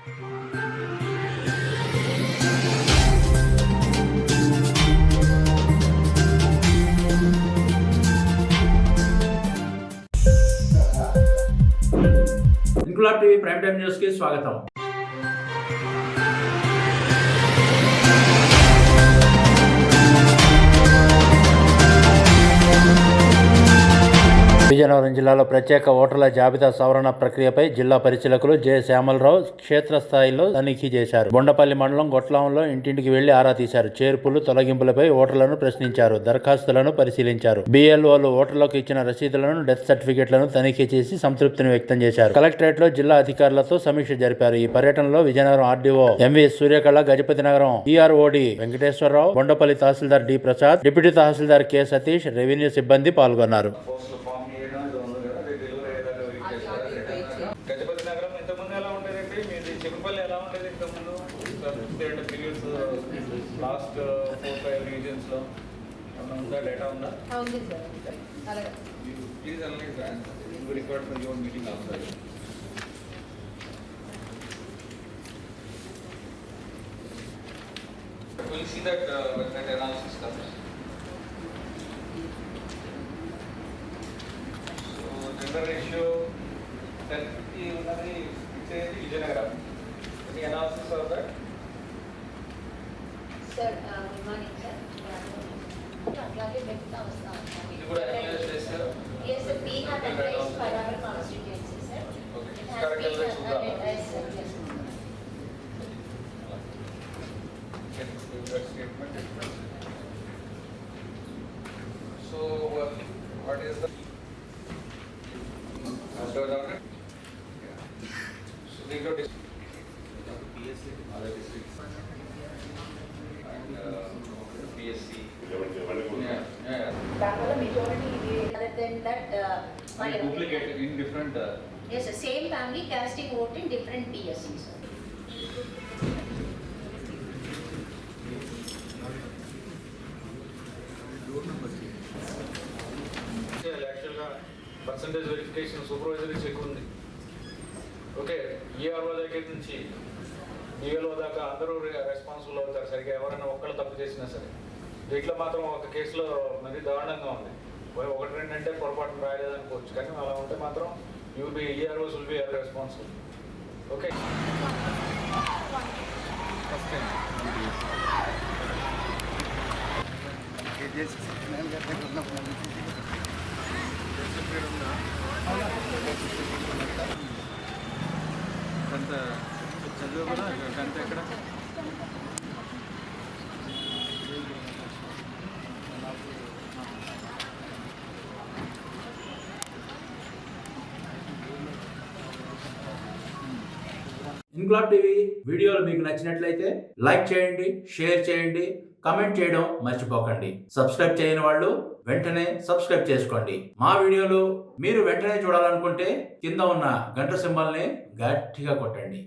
Inquilab TV prime time news కి స్వాగతం. విజయనగరం జిల్లాలో ప్రత్యేక ఓటర్ల జాబితా సవరణ ప్రక్రియపై జిల్లా పరిశీలకులు జె శ్యామలరావు క్షేత్రస్థాయిలో తనిఖీ చేశారు. బొండపల్లి మండలం గొట్లంలో ఇంటింటికి వెళ్లి ఆరా తీశారు. చేర్పులు తొలగింపులపై ఓటర్లను ప్రశ్నించారు. దరఖాస్తులను పరిశీలించారు. బిఎల్ఓలు ఓటర్లకు ఇచ్చిన రసీదులను, డెత్ సర్టిఫికెట్లను తనిఖీ చేసి సంతృప్తిని వ్యక్తం చేశారు. కలెక్టరేట్ లో జిల్లా అధికారులతో సమీక్ష జరిపారు. ఈ పర్యటనలో విజయనగరం ఆర్డీఓ ఎంవి సూర్యకళ, గజపతి నగరం ఈఆర్ఓడి వెంకటేశ్వరరావు, బొండపల్లి తహసీల్దార్ డి ప్రసాద్, డిప్యూటీ తహసీల్దార్ కె సతీష్, రెవెన్యూ సిబ్బంది పాల్గొన్నారు. గజపతి నగరం ఇంతకుముందు ఎలా ఉండేదండి? మీది చిరుపల్లి ఎలా ఉండేది ఇంతకుముందు? పీరియడ్స్ లాస్ట్ 4-5 రీజన్స్ లో ఉందా? డేటా ఉందా? Please analyse record for your meeting also. We'll see that when that analysis comes. So gender ratio 10:50 ఉన్నది ఇచ్చేది Vizianagaram. Any analysis of that? Sir, good morning, sir. అట్లాగే పెట్టుతా వస్తాం. ఇది కూడా అనలైజ్ చేస్తారు. Yes, sir. We have analyzed for our constituency, sir. Okay. It has Correct been analysis ఉందా? analyzed, sir. Yes. So what is the so we got PSC other districts and PSC yeah. Bangalore majority other than that Duplicate in different yes, sir. Same family casting vote in different PSCs, sir. యాక్చువల్గా percentage verification supervisory check ఉంది. Okay, ERO దగ్గర నుంచి DLO దాకా అందరూ responsible అవుతారు. సరిగ్గా ఎవరైనా ఒక్కళ్ళు తప్పు చేసినా సరే. వీటిలో మాత్రం ఒక కేసులో మరి దారుణంగా ఉంది. 1-2 అంటే పొరపాటును రాయలేదనుకోవచ్చు, కానీ అలా ఉంటే మాత్రం EROs will be responsible. Okay, చదువు కూడా గంట ఎక్కడ ఇంక్లాబ్ టీవీ వీడియోలు మీకు నచ్చినట్లయితే లైక్ చేయండి, షేర్ చేయండి, కామెంట్ చేయడం మర్చిపోకండి. సబ్స్క్రైబ్ చేయని వాళ్ళు వెంటనే సబ్స్క్రైబ్ చేసుకోండి. మా వీడియోలు మీరు వెంటనే చూడాలనుకుంటే కింద ఉన్న గంట సింబల్ని గట్టిగా కొట్టండి.